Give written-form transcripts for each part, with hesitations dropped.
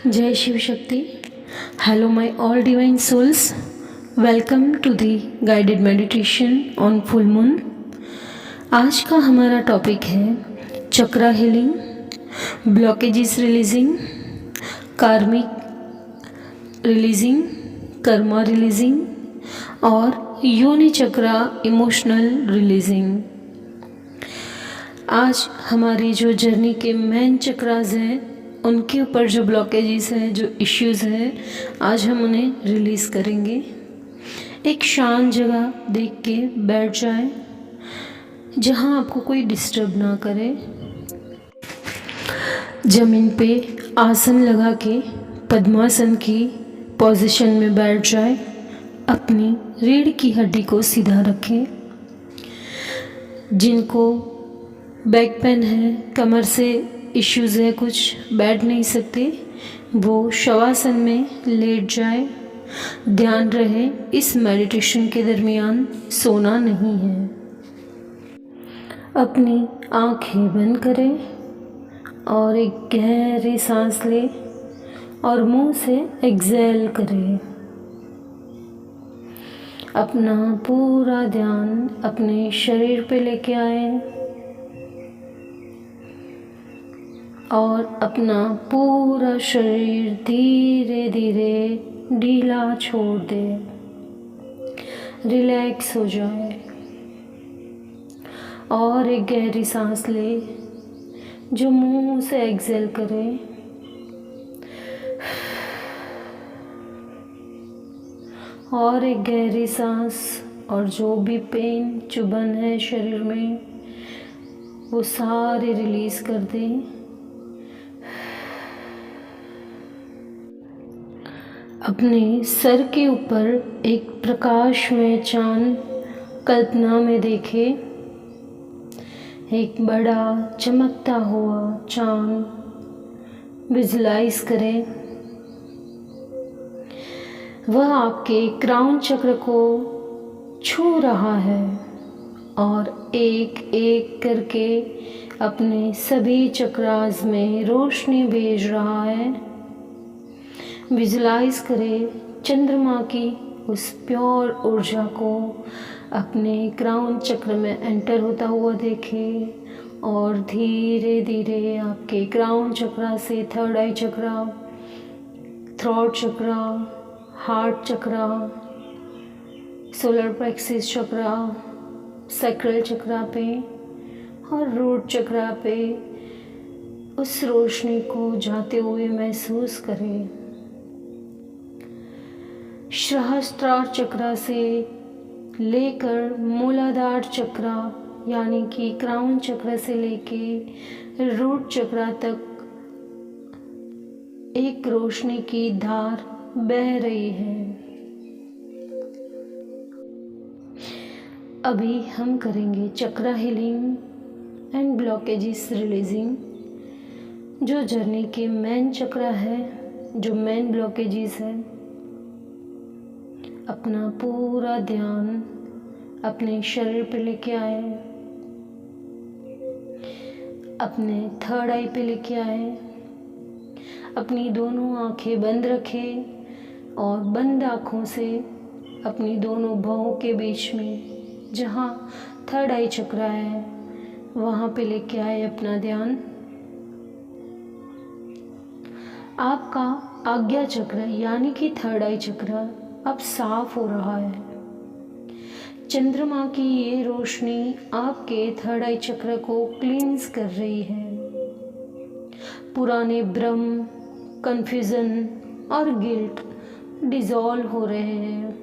जय Shiv Shakti. Hello my all divine souls, welcome to the guided meditation on full moon. आज का हमारा topic है chakra healing, blockages releasing, karmic releasing, karma releasing और योनि चक्रा इमोशनल रिलीजिंग। आज हमारी जो जर्नी के मेन चक्रास हैं उनके ऊपर जो ब्लॉकेजेस हैं, जो इश्यूज़ हैं, आज हम उन्हें रिलीज़ करेंगे। एक शांत जगह देख के बैठ जाएं जहां आपको कोई डिस्टर्ब ना करे। ज़मीन पे आसन लगा के पद्मासन की पोजीशन में बैठ जाए। अपनी रीढ़ की हड्डी को सीधा रखें। जिनको बैक पेन है, कमर से इश्यूज़ है, कुछ बैठ नहीं सकते, वो शवासन में लेट जाए। ध्यान रहे इस मेडिटेशन के दरमियान सोना नहीं है। अपनी आंखें बंद करें और एक गहरी सांस लें और मुंह से एक्सहेल करें। अपना पूरा ध्यान अपने शरीर पे लेके आए और अपना पूरा शरीर धीरे धीरे ढीला छोड़ दे, रिलैक्स हो जाए और एक गहरी सांस ले जो मुंह से एक्सहेल करे। और एक गहरी सांस और जो भी पेन चुभन है शरीर में वो सारे रिलीज कर दें। अपने सर के ऊपर एक प्रकाश में चांद कल्पना में देखे। एक बड़ा चमकता हुआ चांद विजुलाइज करें। वह आपके क्राउन चक्र को छू रहा है और एक एक करके अपने सभी चक्रास में रोशनी भेज रहा है। विजुलाइज करें चंद्रमा की उस प्योर ऊर्जा को अपने क्राउन चक्र में एंटर होता हुआ देखें और धीरे धीरे आपके क्राउन चक्रा से थर्ड आई चक्रा, थ्रोट चक्रा, हार्ट चक्रा, सोलर प्लेक्सस चक्रा, सैक्रल चक्रा पे और रूट चक्रा पे उस रोशनी को जाते हुए महसूस करें। सहस्त्रार चक्रा से लेकर मूलाधार चक्रा यानी कि क्राउन चक्र से लेके रूट चक्रा तक एक रोशनी की धार बह रही है। अभी हम करेंगे चक्रा हीलिंग एंड ब्लॉकेजेस रिलीजिंग। जो जर्नी के मेन चक्रा है, जो मेन ब्लॉकेजेस है, अपना पूरा ध्यान अपने शरीर पे लेके आए, अपने थर्ड आई पे लेके आए। अपनी दोनों आंखें बंद रखें और बंद आँखों से अपनी दोनों भौं के बीच में जहाँ थर्ड आई चक्रा है वहाँ पे लेके आए अपना ध्यान। आपका आज्ञा चक्र यानी कि थर्ड आई चक्र अब साफ हो रहा है। चंद्रमा की ये रोशनी आपके थर्ड आई चक्र को क्लींस कर रही है। पुराने भ्रम, कंफ्यूजन और गिल्ट डिसॉल्व हो रहे हैं।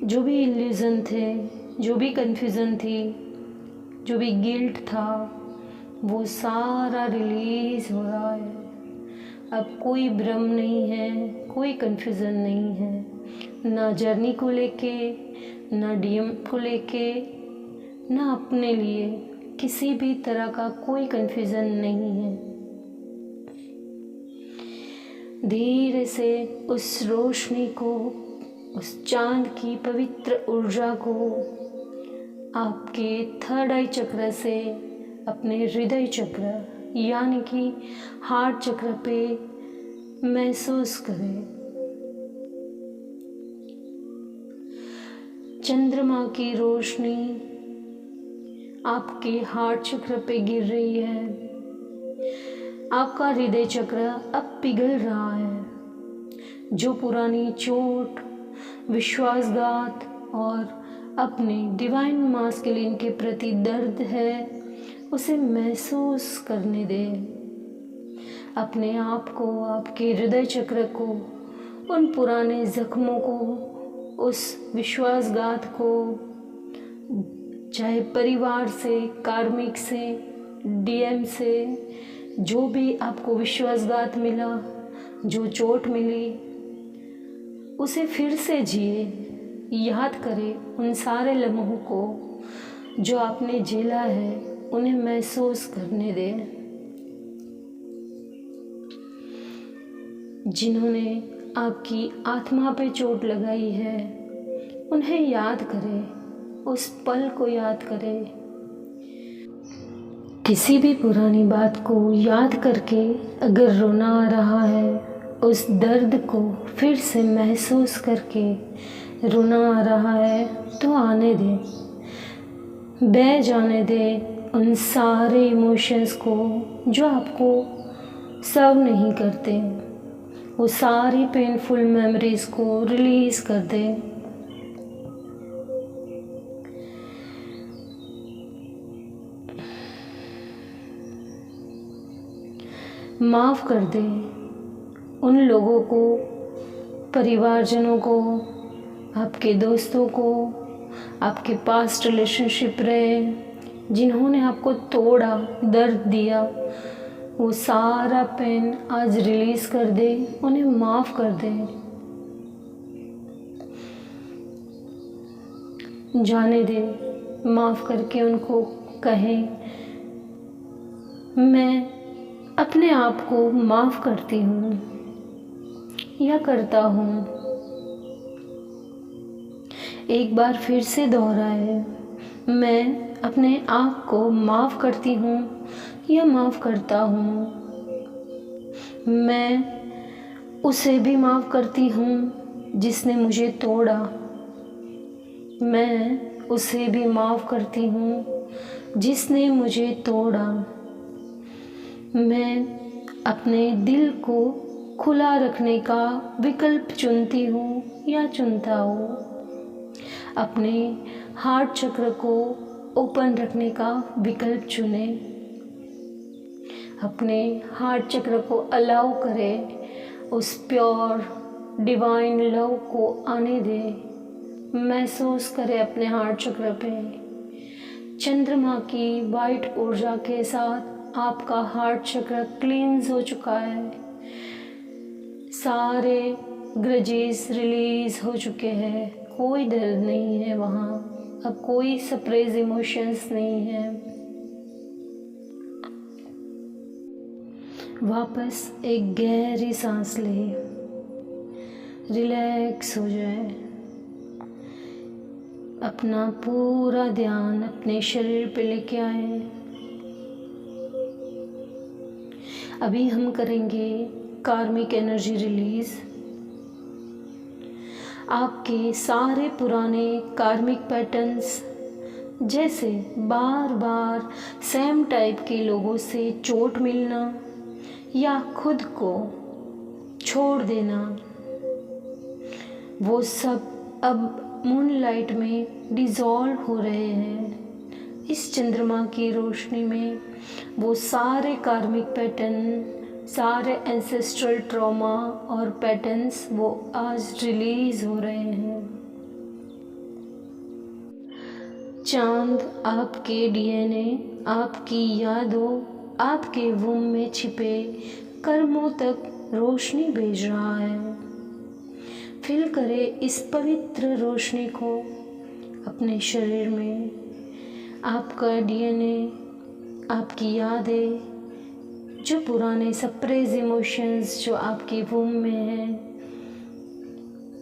जो भी इल्यूजन थे, जो भी कंफ्यूजन थी, जो भी गिल्ट था, वो सारा रिलीज हो रहा है। अब कोई भ्रम नहीं है, कोई कंफ्यूजन नहीं है, ना जर्नी को लेके, ना डीएम को लेके, ना अपने लिए किसी भी तरह का कोई कंफ्यूजन नहीं है। धीरे से उस रोशनी को, उस चांद की पवित्र ऊर्जा को आपके थर्ड आई चक्र से अपने हृदय चक्र यानी कि हार्ट चक्र पे महसूस करें। चंद्रमा की रोशनी आपके हार्ट चक्र पे गिर रही है। आपका हृदय चक्र अब पिघल रहा है। जो पुरानी चोट, विश्वासघात और अपने डिवाइन मास्कुलिन के प्रति दर्द है, उसे महसूस करने दें। अपने आप को, आपके हृदय चक्र को, उन पुराने जख्मों को, उस विश्वासघात को, चाहे परिवार से, कार्मिक से, डीएम से, जो भी आपको विश्वासघात मिला, जो चोट मिली, उसे फिर से जिए। याद करें उन सारे लम्हों को जो आपने झेला है, उन्हें महसूस करने दें। जिन्होंने आपकी आत्मा पे चोट लगाई है, उन्हें याद करें, उस पल को याद करें। किसी भी पुरानी बात को याद करके अगर रोना आ रहा है, उस दर्द को फिर से महसूस करके रोना आ रहा है, तो आने दें, बह जाने दें उन सारे इमोशंस को जो आपको सर्व नहीं करते। वो सारी पेनफुल मेमोरीज को रिलीज़ कर दें। माफ़ कर दें उन लोगों को, परिवारजनों को, आपके दोस्तों को, आपके पास्ट रिलेशनशिप रहे जिन्होंने आपको तोड़ा, दर्द दिया। वो सारा पेन आज रिलीज़ कर दे, उन्हें माफ़ कर दे। जाने दे, माफ़ करके उनको कहें, मैं अपने आप को माफ़ करती हूँ या करता हूँ। एक बार फिर से दोहराए, मैं अपने आप को माफ़ करती हूँ या माफ़ करता हूँ। मैं उसे भी माफ़ करती हूँ जिसने मुझे तोड़ा। मैं उसे भी माफ़ करती हूँ जिसने मुझे तोड़ा। मैं अपने दिल को खुला रखने का विकल्प चुनती हूँ या चुनता हूँ। अपने हार्ट चक्र को ओपन रखने का विकल्प चुने। अपने हार्ट चक्र को अलाउ करें, उस प्योर डिवाइन लव को आने दे। महसूस करें अपने हार्ट चक्र पे। चंद्रमा की वाइट ऊर्जा के साथ आपका हार्ट चक्र क्लींस हो चुका है। सारे ग्रजेस रिलीज हो चुके हैं। कोई दर्द नहीं है वहाँ। अब कोई सप्रेस इमोशंस नहीं है। वापस एक गहरी सांस ले, रिलैक्स हो जाए। अपना पूरा ध्यान अपने शरीर पे लेके आए। अभी हम करेंगे कार्मिक एनर्जी रिलीज। आपके सारे पुराने कार्मिक पैटर्न्स, जैसे बार बार सेम टाइप के लोगों से चोट मिलना या खुद को छोड़ देना, वो सब अब मूनलाइट में डिज़ोल्व हो रहे हैं। इस चंद्रमा की रोशनी में वो सारे कार्मिक पैटर्न, सारे एंसेस्ट्रल ट्रॉमा और पैटर्न्स वो आज रिलीज हो रहे हैं। चांद आपके डीएनए, आपकी यादों, आपके वुम में छिपे कर्मों तक रोशनी भेज रहा है। फील करें इस पवित्र रोशनी को अपने शरीर में। आपका डीएनए, आपकी यादें, जो पुराने सप्रेस इमोशंस जो आपके वुम में हैं,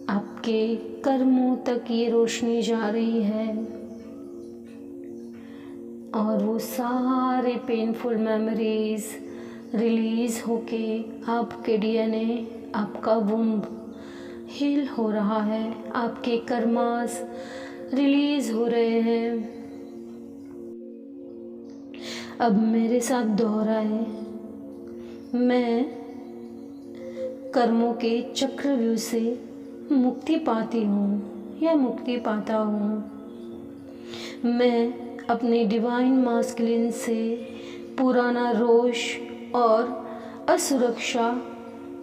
आपके कर्मों तक ये रोशनी जा रही है और वो सारे पेनफुल मेमोरीज, रिलीज होके आपके डीएनए, आपका वुम्ब हील हो रहा है, आपके कर्मास रिलीज हो रहे हैं। अब मेरे साथ दोहराए, मैं कर्मों के चक्रव्यूह से मुक्ति पाती हूँ या मुक्ति पाता हूँ। मैं अपने डिवाइन मास्कुलिन से पुराना रोष और असुरक्षा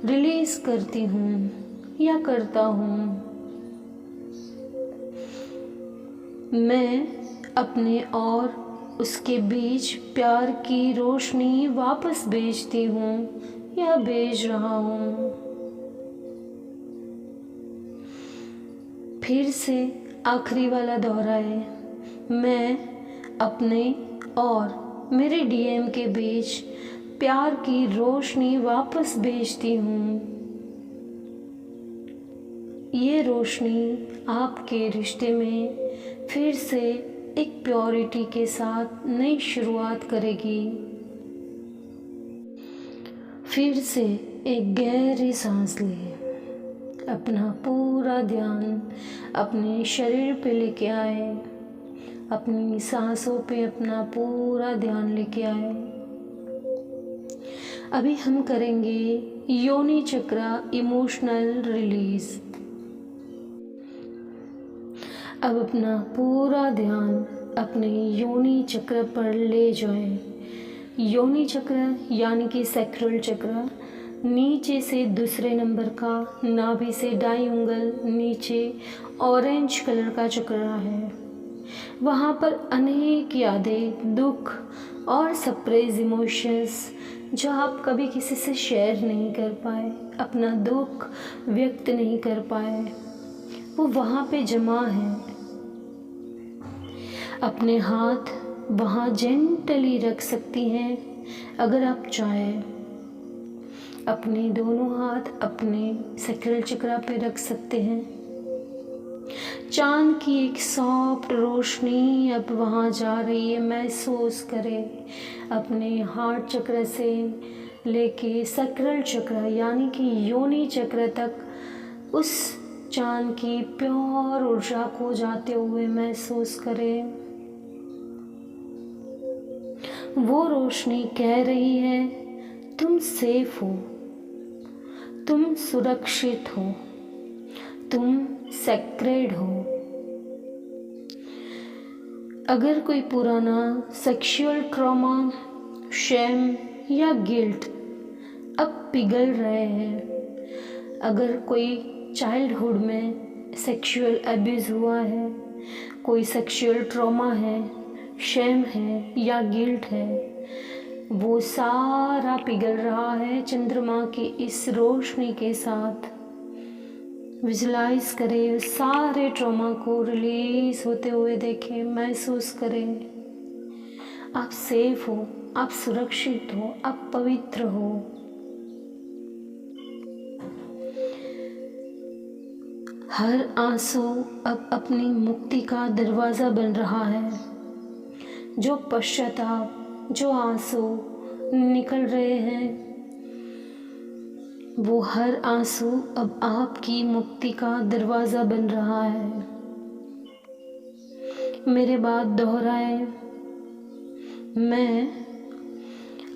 रिलीज करती हूँ या करता हूँ। मैं अपने और उसके बीच प्यार की रोशनी वापस भेजती हूँ या भेज रहा हूँ। फिर से आखिरी वाला दोहराए, मैं अपने और मेरे डीएम के बीच प्यार की रोशनी वापस भेजती हूँ। ये रोशनी आपके रिश्ते में फिर से एक प्योरिटी के साथ नई शुरुआत करेगी। फिर से एक गहरी सांस लें। अपना पूरा ध्यान अपने शरीर पे लेके आए। अपनी सांसों पे अपना पूरा ध्यान लेके आए। अभी हम करेंगे योनि चक्र इमोशनल रिलीज। अब अपना पूरा ध्यान अपने योनि चक्र पर ले जाएं। योनि चक्र यानी कि सैक्रल चक्र नीचे से दूसरे नंबर का, नाभि से दाईं उंगल नीचे ऑरेंज कलर का चक्र है। वहाँ पर अनेक यादें, दुख और सप्रेस इमोशंस जो आप कभी किसी से शेयर नहीं कर पाए, अपना दुख व्यक्त नहीं कर पाए, वो वहाँ पे जमा है। अपने हाथ वहाँ जेंटली रख सकती हैं अगर आप चाहें। अपने दोनों हाथ अपने सैक्रल चक्र पे रख सकते हैं। चांद की एक सॉफ्ट रोशनी अब वहाँ जा रही है, महसूस करें। अपने हार्ट चक्र से लेके सैक्रल चक्र यानी कि योनि चक्र तक उस चांद की प्योर ऊर्जा को जाते हुए महसूस करें। वो रोशनी कह रही है, तुम सेफ हो, तुम सुरक्षित हो, तुम सेक्रेड हो। अगर कोई पुराना सेक्सुअल ट्रॉमा, शेम या गिल्ट अब पिघल रहे हैं, अगर कोई चाइल्डहुड में सेक्सुअल अब्यूज़ हुआ है, कोई सेक्सुअल ट्रॉमा है, शेम है या गिल्ट है, वो सारा पिघल रहा है चंद्रमा की इस रोशनी के साथ। विजुलाइज करें, सारे ट्रॉमा को रिलीज होते हुए देखें, महसूस करें। आप सेफ हो, आप सुरक्षित हो, आप पवित्र हो। हर आंसू अब अपनी मुक्ति का दरवाज़ा बन रहा है। जो पश्चाताप, जो आंसू निकल रहे हैं, वो हर आंसू अब आपकी मुक्ति का दरवाज़ा बन रहा है। मेरे बाद दोहराए, मैं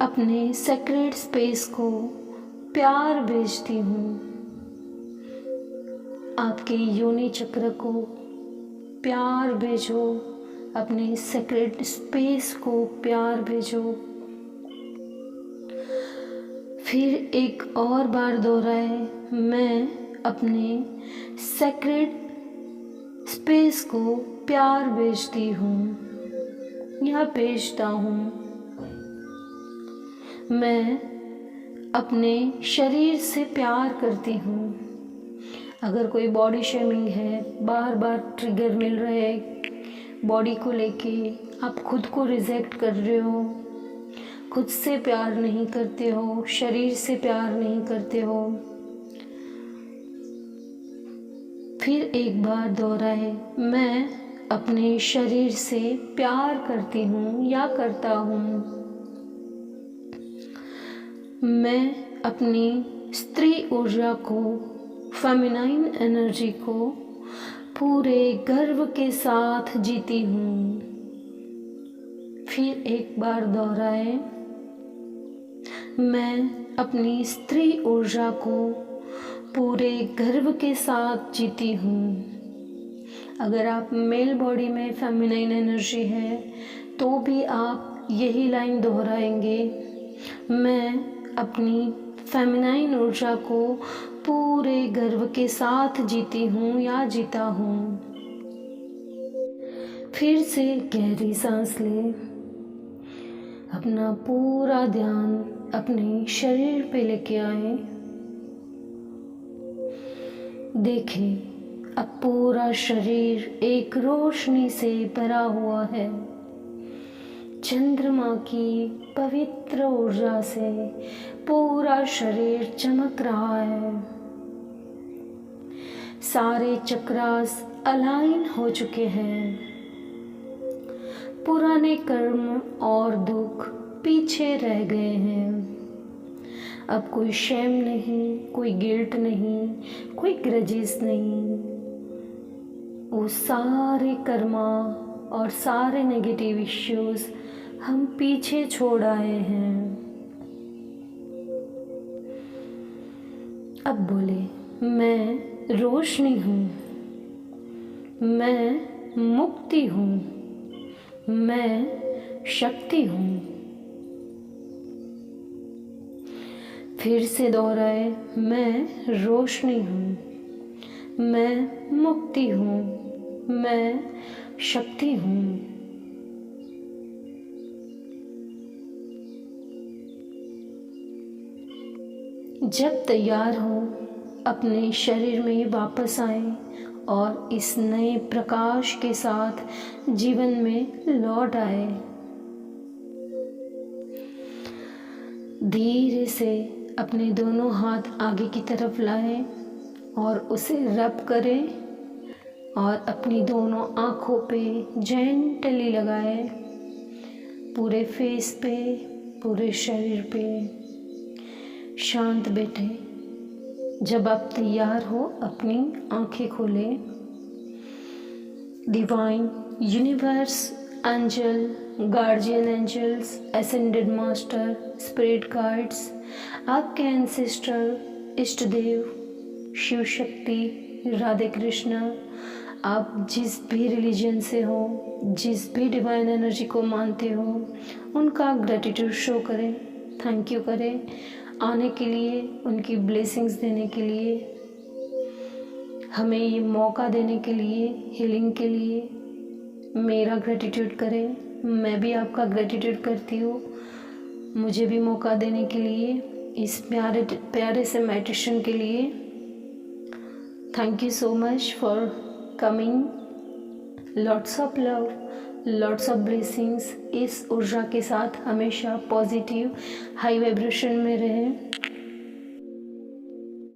अपने सेक्रेट स्पेस को प्यार भेजती हूँ। आपके योनि चक्र को प्यार भेजो, अपने सेक्रेट स्पेस को प्यार भेजो। फिर एक और बार दोहराए, मैं अपने सेक्रेट स्पेस को प्यार भेजती हूँ या भेजता हूँ। मैं अपने शरीर से प्यार करती हूँ। अगर कोई बॉडी शेमिंग है, बार बार ट्रिगर मिल रहे हैं बॉडी को लेके, आप खुद को रिजेक्ट कर रहे हो, खुद से प्यार नहीं करते हो, शरीर से प्यार नहीं करते हो, फिर एक बार दोहराए, मैं अपने शरीर से प्यार करती हूँ या करता हूँ। मैं अपनी स्त्री ऊर्जा को, फेमिनाइन एनर्जी को पूरे गर्व के साथ जीती हूँ। फिर एक बार दोहराए, मैं अपनी स्त्री ऊर्जा को पूरे गर्व के साथ जीती हूँ। अगर आप मेल बॉडी में फेमिनाइन एनर्जी है तो भी आप यही लाइन दोहराएंगे, मैं अपनी फेमिनाइन ऊर्जा को पूरे गर्व के साथ जीती हूँ या जीता हूँ। फिर से गहरी सांस लें। अपना पूरा ध्यान अपने शरीर पे लेके आए। देखें, अब पूरा शरीर एक रोशनी से भरा हुआ है। चंद्रमा की पवित्र ऊर्जा से पूरा शरीर चमक रहा है। सारे चक्रास अलाइन हो चुके हैं। पुराने कर्म और दुख पीछे रह गए हैं। अब कोई शेम नहीं, कोई गिल्ट नहीं, कोई ग्रजेस नहीं। वो सारे कर्मा और सारे नेगेटिव इश्यूज हम पीछे छोड़ आए हैं। अब बोले, मैं रोशनी हूँ, मैं मुक्ति हूँ, मैं शक्ति हूँ। फिर से दोहराए, मैं रोशनी हूँ, मैं मुक्ति हूँ, मैं शक्ति हूँ। जब तैयार हो अपने शरीर में वापस आए और इस नए प्रकाश के साथ जीवन में लौट आए। धीरे से अपने दोनों हाथ आगे की तरफ लाएं और उसे रब करें और अपनी दोनों आँखों पे जेंटली लगाएं, पूरे फेस पे, पूरे शरीर पे। शांत बैठे। जब आप तैयार हो अपनी आँखें खोलें। Divine universe, angel, guardian angels, ascended master, spirit guides, आपके एंसेस्टर, इष्ट देव, शिव शक्ति, राधे कृष्ण, आप जिस भी रिलीजन से हो, जिस भी डिवाइन एनर्जी को मानते हो, उनका ग्रेटिट्यूड शो करें, थैंक यू करें आने के लिए, उनकी ब्लेसिंग्स देने के लिए, हमें ये मौका देने के लिए, हीलिंग के लिए। मेरा ग्रेटिट्यूड करें, मैं भी आपका ग्रेटिट्यूड करती हूँ मुझे भी मौका देने के लिए, इस प्यारे प्यारे से मेडिटेशन के लिए। Thank you so much for coming. Lots of love, lots of blessings. इस ऊर्जा के साथ हमेशा पॉजिटिव हाई वाइब्रेशन में रहें